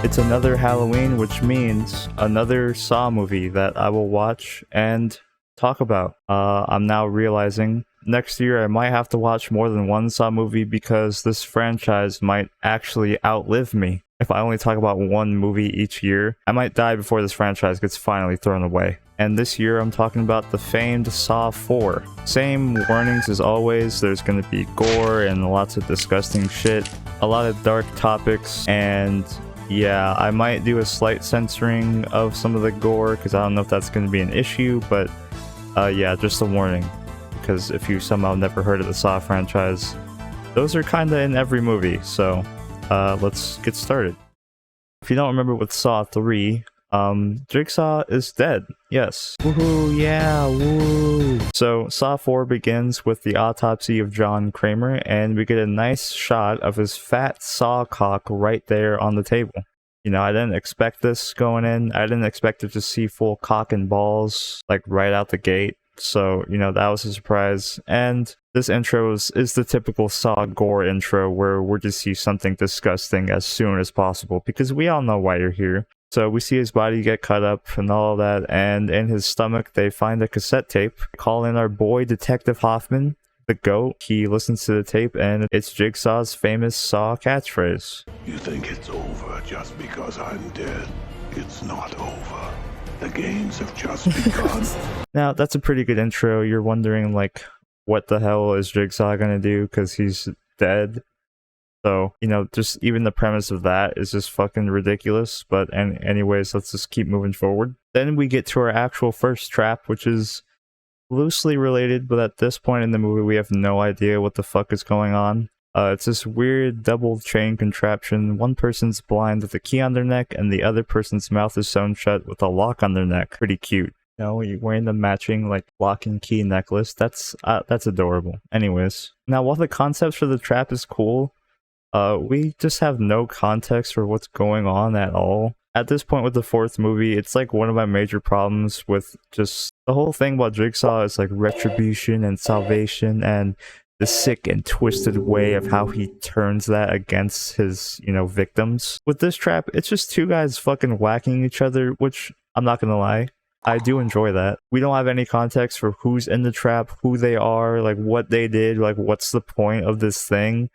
It's another Halloween, which means another Saw movie that I will watch and talk about. I'm now realizing next year I might have to watch more than one Saw movie because this franchise might actually outlive me. If I only talk about one movie each year, I might die before this franchise gets finally thrown away. And this year I'm talking about the famed Saw 4. Same warnings as always, there's gonna be gore and lots of disgusting shit, a lot of dark topics, and yeah, I might do a slight censoring of some of the gore because I don't know if that's going to be an issue, but yeah, just a warning. Because if you somehow never heard of the Saw franchise, those are kind of in every movie, so let's get started. If you don't remember with Saw 3, Jigsaw is dead. Yes. Woohoo, yeah, woo! So, Saw 4 begins with the autopsy of John Kramer, and we get a nice shot of his fat saw cock right there on the table. You know, I didn't expect this going in. I didn't expect to just see full cock and balls, like, right out the gate. So, you know, that was a surprise. And this intro is the typical Saw gore intro, where we're just see something disgusting as soon as possible, because we all know why you're here. So we see his body get cut up and all that, and in his stomach they find a cassette tape. Call in our boy Detective Hoffman, the GOAT. He listens to the tape and it's Jigsaw's famous Saw catchphrase. You think it's over just because I'm dead? It's not over. The games have just begun. Now that's a pretty good intro. You're wondering like, what the hell is Jigsaw gonna do because he's dead? So, you know, just even the premise of that is just fucking ridiculous. But anyways, let's just keep moving forward. Then we get to our actual first trap, which is loosely related, but at this point in the movie, we have no idea what the fuck is going on. It's this weird double chain contraption. One person's blind with a key on their neck, and the other person's mouth is sewn shut with a lock on their neck. Pretty cute. You know, you're wearing the matching, like, lock and key necklace. That's adorable. Anyways, now while the concept for the trap is cool, we just have no context for what's going on at all. At this point with the fourth movie, it's like one of my major problems with just the whole thing about Jigsaw is like retribution and salvation and the sick and twisted way of how he turns that against his, you know, victims. With this trap, it's just two guys fucking whacking each other, which I'm not gonna lie, I do enjoy that. We don't have any context for who's in the trap, who they are, like what they did, like what's the point of this thing.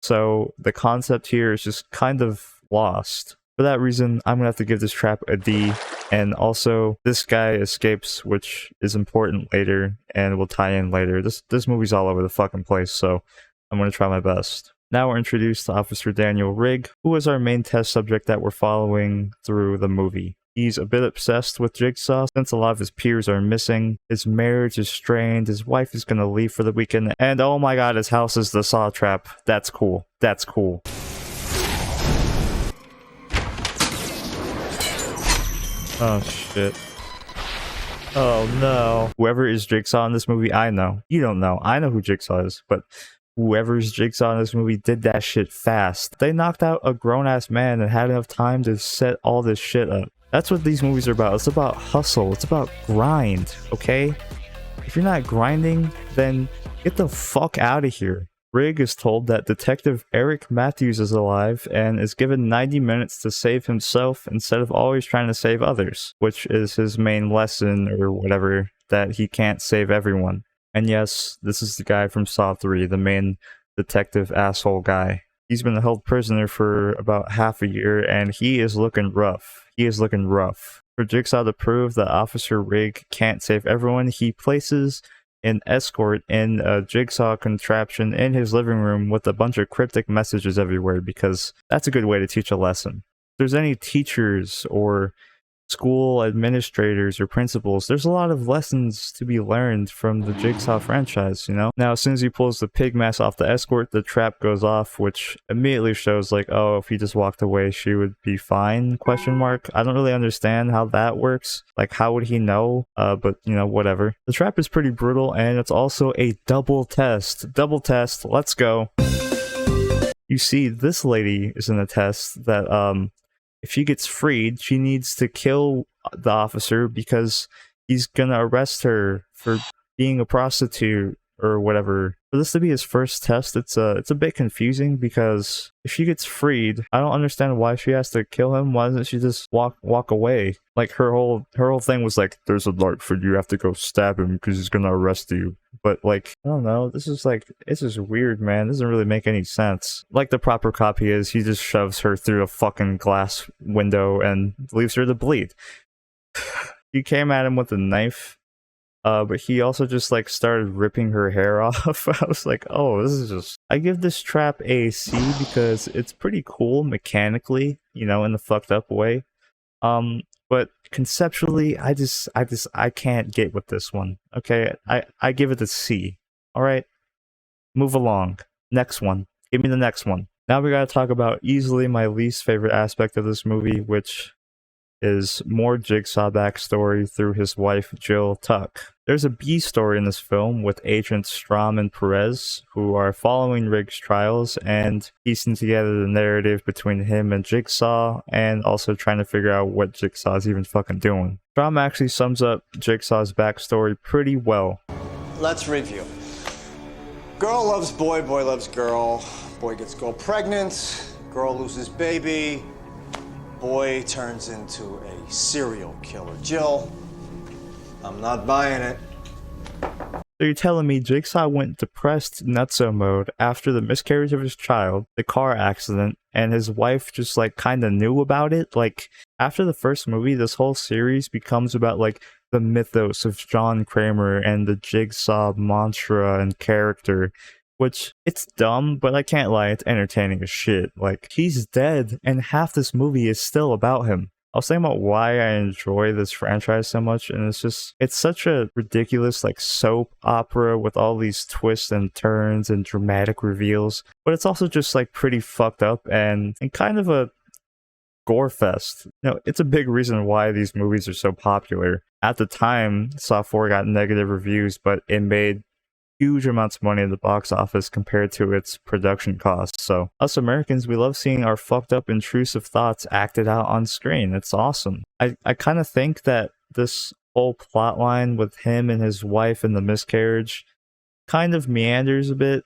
So the concept here is just kind of lost. For that reason, I'm gonna have to give this trap a D. And also, this guy escapes, which is important later and will tie in later. This movie's all over the fucking place, so I'm gonna try my best. Now we're introduced to Officer Daniel Rigg, who is our main test subject that we're following through the movie. He's a bit obsessed with Jigsaw since a lot of his peers are missing, his marriage is strained, his wife is gonna leave for the weekend, and oh my god, his house is the Saw trap. That's cool. That's cool. Oh shit. Oh no. Whoever is Jigsaw in this movie, I know. You don't know. I know who Jigsaw is, but whoever's Jigsaw in this movie did that shit fast. They knocked out a grown-ass man and had enough time to set all this shit up. That's what these movies are about. It's about hustle. It's about grind, okay? If you're not grinding, then get the fuck out of here. Rigg is told that Detective Eric Matthews is alive and is given 90 minutes to save himself instead of always trying to save others, which is his main lesson or whatever, that he can't save everyone. And yes, this is the guy from Saw 3, the main detective asshole guy. He's been held prisoner for about half a year and he is looking rough. He is looking rough. For Jigsaw to prove that Officer Rigg can't save everyone, he places an escort in a Jigsaw contraption in his living room with a bunch of cryptic messages everywhere, because that's a good way to teach a lesson. If there's any teachers or school administrators or principals, there's a lot of lessons to be learned from the Jigsaw franchise, you know? Now, as soon as he pulls the pig mask off the escort, the trap goes off, which immediately shows like, oh, if he just walked away, she would be fine, question mark. I don't really understand how that works. Like, how would he know? But, you know, whatever. The trap is pretty brutal, and it's also a double test. Double test, let's go. You see, this lady is in a test that, if she gets freed, she needs to kill the officer because he's gonna arrest her for being a prostitute or whatever. For this to be his first test, it's a bit confusing because if she gets freed, I don't understand why she has to kill him. Why doesn't she just walk away? Like her whole thing was like, there's a lark for you have to go stab him because he's gonna arrest you. But like, I don't know, this is weird, man. This doesn't really make any sense. Like the proper cop he is, he just shoves her through a fucking glass window and leaves her to bleed. He came at him with a knife, but he also just like started ripping her hair off. I was like, oh, this is just... I give this trap a C because it's pretty cool mechanically, you know, in the fucked up way. But conceptually, I can't get with this one. Okay, I give it a C. All right, move along. Next one. Give me the next one. Now we gotta talk about easily my least favorite aspect of this movie, which is more Jigsaw backstory through his wife, Jill Tuck. There's a B story in this film with agents Strom and Perez, who are following Rigg's trials and piecing together the narrative between him and Jigsaw, and also trying to figure out what Jigsaw's even fucking doing. Strom actually sums up Jigsaw's backstory pretty well. Let's review. Girl loves boy, boy loves girl. Boy gets girl pregnant, girl loses baby. Boy turns into a serial killer. Jill, I'm not buying it. So you're telling me Jigsaw went depressed nutso mode after the miscarriage of his child, the car accident, and his wife just like kind of knew about it? Like, after the first movie, this whole series becomes about like the mythos of John Kramer and the Jigsaw mantra and character. Which, it's dumb, but I can't lie, it's entertaining as shit. Like, he's dead, and half this movie is still about him. I was saying about why I enjoy this franchise so much, and it's such a ridiculous, like, soap opera with all these twists and turns and dramatic reveals. But it's also just, like, pretty fucked up and kind of a gore fest. You know, it's a big reason why these movies are so popular. At the time, Saw 4 got negative reviews, but it made huge amounts of money at the box office compared to its production costs. So us Americans, we love seeing our fucked up intrusive thoughts acted out on screen. It's awesome. I kind of think that this whole plot line with him and his wife and the miscarriage kind of meanders a bit.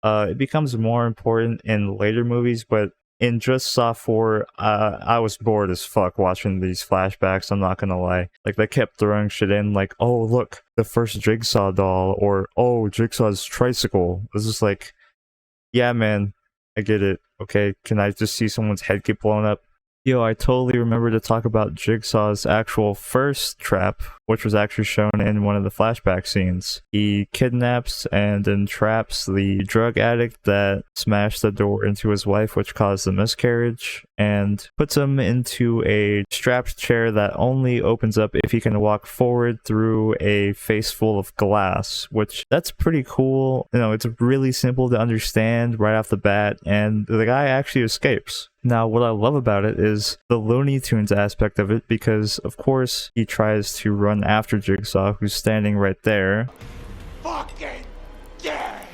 It becomes more important in later movies, but in just Saw 4, I was bored as fuck watching these flashbacks, I'm not gonna lie. Like, they kept throwing shit in, like, oh, look, the first Jigsaw doll, or, oh, Jigsaw's tricycle. It's just like, yeah, man, I get it, okay? Can I just see someone's head get blown up? Yo, I totally remember to talk about Jigsaw's actual first trap, which was actually shown in one of the flashback scenes. He kidnaps and entraps the drug addict that smashed the door into his wife, which caused the miscarriage, and puts him into a strapped chair that only opens up if he can walk forward through a face full of glass, which that's pretty cool. You know, it's really simple to understand right off the bat, and the guy actually escapes. Now, what I love about it is the Looney Tunes aspect of it, because, of course, he tries to run after Jigsaw, who's standing right there. Fucking yeah!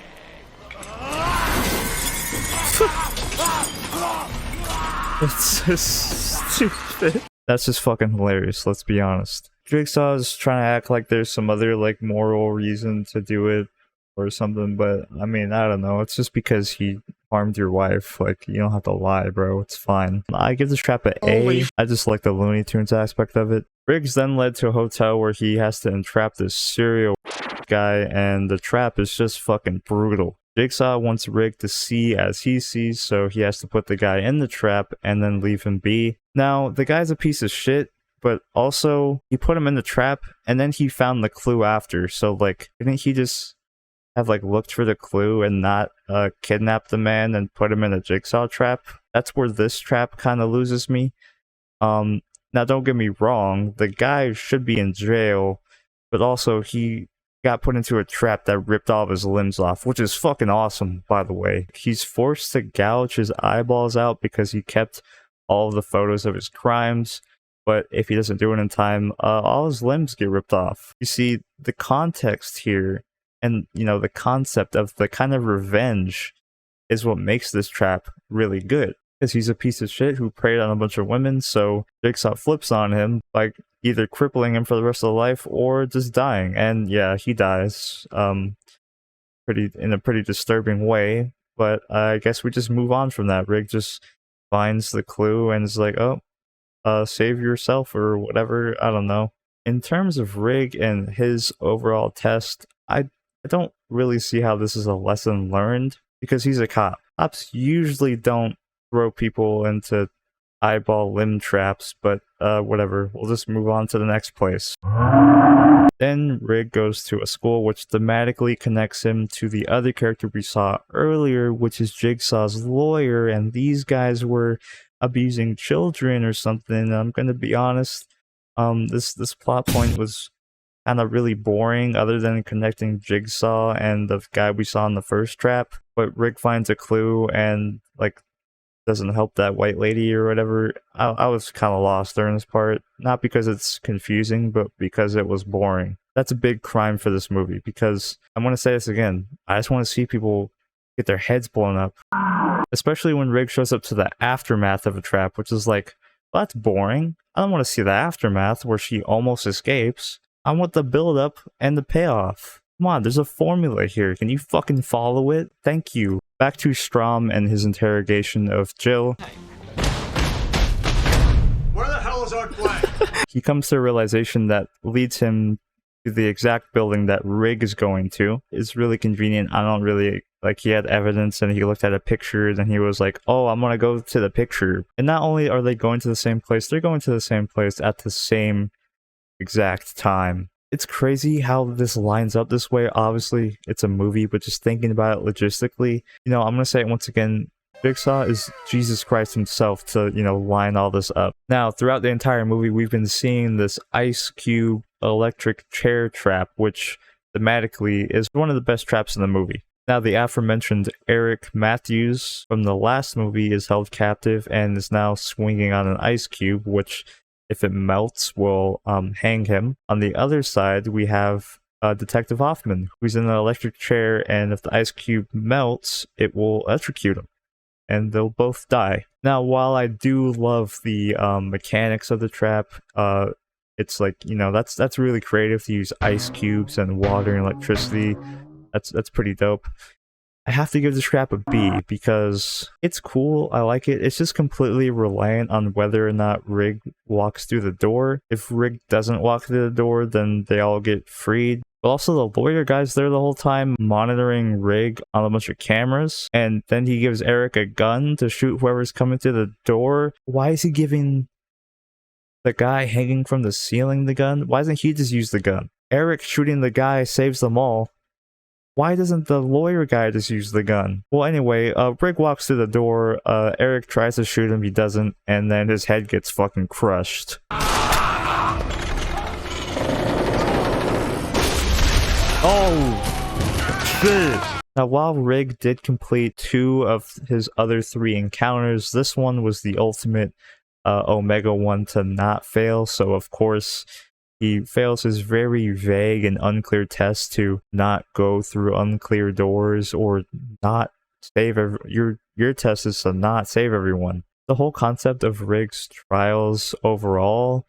It's just stupid. That's just fucking hilarious, let's be honest. Jigsaw is trying to act like there's some other, like, moral reason to do it or something, but, I mean, I don't know. It's just because he harmed your wife. Like, you don't have to lie, bro. It's fine. I give this trap an A. I just like the Looney Tunes aspect of it. Rigg's then led to a hotel where he has to entrap this serial guy, and the trap is just fucking brutal. Jigsaw wants Rigg to see as he sees, so he has to put the guy in the trap and then leave him be. Now, the guy's a piece of shit, but also, he put him in the trap, and then he found the clue after, so, like, didn't he just have, like, looked for the clue and not kidnapped the man and put him in a Jigsaw trap? That's where this trap kind of loses me. Now, don't get me wrong, the guy should be in jail, but also he got put into a trap that ripped all of his limbs off, which is fucking awesome, by the way. He's forced to gouge his eyeballs out because he kept all of the photos of his crimes, but if he doesn't do it in time, all his limbs get ripped off. You see, the context here, and, you know, the concept of the kind of revenge is what makes this trap really good. Because he's a piece of shit who preyed on a bunch of women, so Jigsaw flips on him by either crippling him for the rest of the life or just dying. And yeah, he dies. in a pretty disturbing way. But I guess we just move on from that. Rigg just finds the clue and is like, oh, save yourself or whatever. I don't know. In terms of Rigg and his overall test, I don't really see how this is a lesson learned because he's a cop. Cops usually don't throw people into eyeball limb traps, but whatever. We'll just move on to the next place. Then Rigg goes to a school which thematically connects him to the other character we saw earlier, which is Jigsaw's lawyer, and these guys were abusing children or something. I'm gonna be honest, this plot point was kind of really boring other than connecting Jigsaw and the guy we saw in the first trap. But Rigg finds a clue and like doesn't help that white lady or whatever. I was kind of lost during this part, not because it's confusing, but because it was boring. That's a big crime for this movie, because I'm going to say this again, I just want to see people get their heads blown up, especially when Rigg shows up to the aftermath of a trap, which is like, well, that's boring. I don't want to see the aftermath where she almost escapes. I want the build up and the payoff. Come on, there's a formula here. Can you fucking follow it? Thank you. Back to Strom and his interrogation of Jill. Where the hell is our plan? He comes to a realization that leads him to the exact building that Rigg is going to. It's really convenient. I don't really, like, he had evidence and he looked at a picture and he was like, oh, I'm gonna go to the picture. And not only are they going to the same place, they're going to the same place at the same exact time. It's crazy how this lines up this way. Obviously, it's a movie, but just thinking about it logistically, you know, I'm going to say it once again, Jigsaw is Jesus Christ himself to, you know, line all this up. Now, throughout the entire movie, we've been seeing this ice cube electric chair trap, which thematically is one of the best traps in the movie. Now, the aforementioned Eric Matthews from the last movie is held captive and is now swinging on an ice cube, which, if it melts, will hang him. On the other side, we have Detective Hoffman, who's in an electric chair, and if the ice cube melts, it will electrocute him, and they'll both die. Now, while I do love the mechanics of the trap, it's like, you know, that's really creative to use ice cubes and water and electricity. That's pretty dope. I have to give this trap a B because it's cool, I like it. It's just completely reliant on whether or not Rigg walks through the door. If Rigg doesn't walk through the door, then they all get freed. But also the lawyer guy's there the whole time monitoring Rigg on a bunch of cameras, and then he gives Eric a gun to shoot whoever's coming through the door. Why is he giving the guy hanging from the ceiling the gun? Why doesn't he just use the gun? Eric shooting the guy saves them all. Why doesn't the lawyer guy just use the gun? Well, anyway, Rigg walks through the door, Eric tries to shoot him, he doesn't, and then his head gets fucking crushed. Oh! Shit! Now, while Rigg did complete 2 of his other 3 encounters, this one was the ultimate Omega one to not fail, so of course, he fails his very vague and unclear test to not go through unclear doors or not save your test is to not save everyone. The whole concept of Rigg's trials overall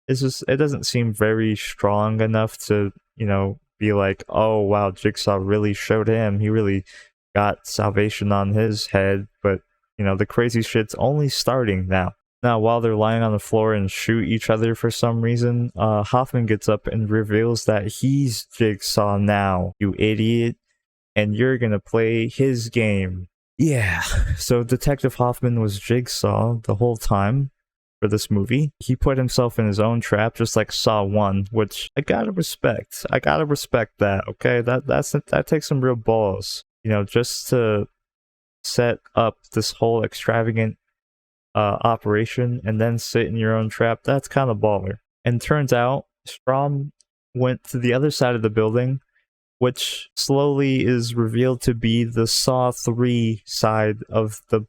is just, it doesn't seem very strong enough to, you know, be like, oh wow, Jigsaw really showed him, he really got salvation on his head, but you know, the crazy shit's only starting now. Now, while they're lying on the floor and shoot each other for some reason, Hoffman gets up and reveals that he's Jigsaw now, you idiot, and you're gonna play his game. Yeah, so Detective Hoffman was Jigsaw the whole time for this movie. He put himself in his own trap, just like Saw 1, which I gotta respect. I gotta respect that, okay? That takes some real balls. You know, just to set up this whole extravagant operation and then sit in your own trap, that's kind of baller. And turns out Strom went to the other side of the building, which slowly is revealed to be the Saw 3 side of the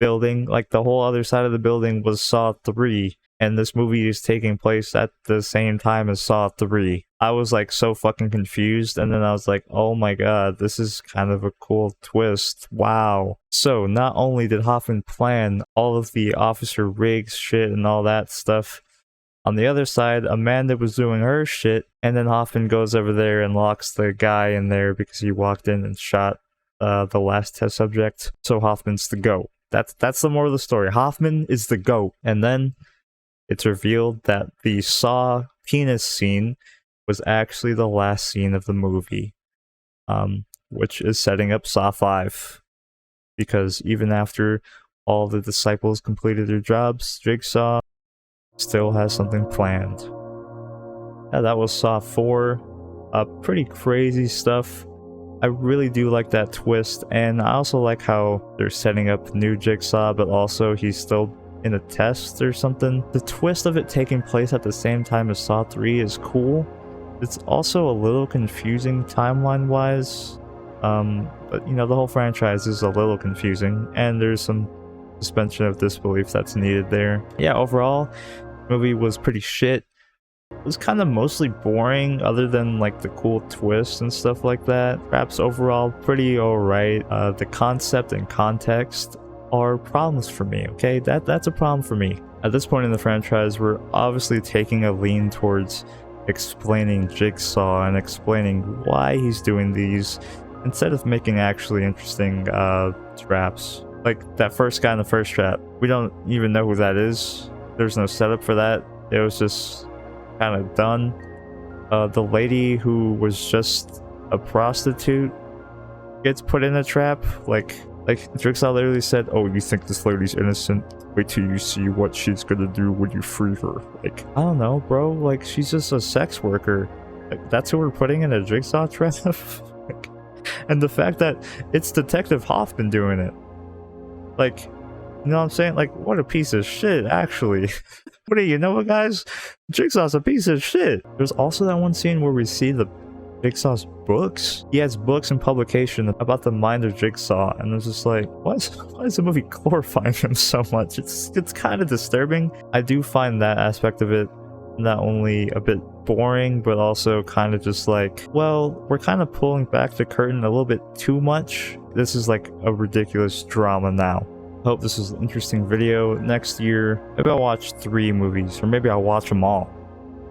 building. Like, the whole other side of the building was Saw 3, and this movie is taking place at the same time as Saw 3. I was like so fucking confused, and then I was like, oh my god, this is kind of a cool twist. Wow. So not only did Hoffman plan all of the Officer Riggs shit and all that stuff, On the other side, Amanda was doing her shit, and then Hoffman goes over there and locks the guy in there because he walked in and shot the last test subject. So Hoffman's the GOAT. That's the moral of the story. Hoffman is the GOAT. And then it's revealed that the Saw penis scene was actually the last scene of the movie, which is setting up Saw 5. Because even after all the disciples completed their jobs, Jigsaw still has something planned. Yeah, that was Saw 4. Pretty crazy stuff. I really do like that twist, and I also like how they're setting up new Jigsaw, but also he's still in a test or something. The twist of it taking place at the same time as Saw 3 is cool. It's also a little confusing timeline-wise, but you know, the whole franchise is a little confusing, and there's some suspension of disbelief that's needed there. Yeah, overall, the movie was pretty shit. It was kind of mostly boring, other than like the cool twists and stuff like that. Perhaps overall pretty alright. The concept and context are problems for me, okay? That's a problem for me. At this point in the franchise, we're obviously taking a lean towards explaining Jigsaw and explaining why he's doing these, instead of making actually interesting traps. Like that first guy in the first trap, we don't even know who that is. There's no setup for that. It was just kind of done. The lady who was just a prostitute gets put in a trap. Like Jigsaw literally said, "Oh, you think this lady's innocent? Wait till you see what she's gonna do when you free her." Like, I don't know, bro. Like, she's just a sex worker. Like, that's who we're putting in a Jigsaw trap. Like, and the fact that it's Detective Hoffman doing it. Like, you know what I'm saying? Like, what a piece of shit, actually. What do you know, guys? Jigsaw's a piece of shit. There's also that one scene where we see the Jigsaw's books. He has books and publication about the mind of Jigsaw, and it's just like, why is the movie glorifying him so much? It's kind of disturbing. I do find that aspect of it not only a bit boring, but also kind of just like, well, we're kind of pulling back the curtain a little bit too much. This is like a ridiculous drama now. Hope this is an interesting video. Next year, maybe I'll watch 3 movies, or maybe I'll watch them all.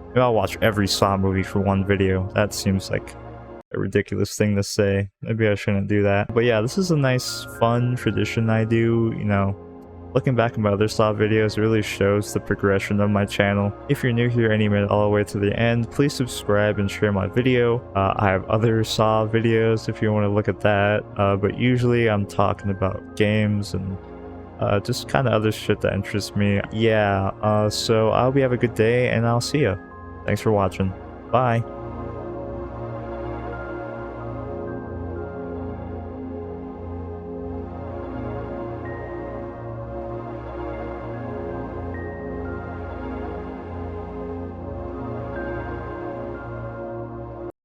Maybe I'll watch every Saw movie for one video. That seems like a ridiculous thing to say. Maybe I shouldn't do that. But yeah, this is a nice, fun tradition I do, you know. Looking back at my other Saw videos, it really shows the progression of my channel. If you're new here and you made it all the way to the end, please subscribe and share my video. I have other Saw videos if you want to look at that, but usually I'm talking about games and just kind of other shit that interests me. Yeah, so I hope you have a good day, and I'll see ya. Thanks for watching. Bye.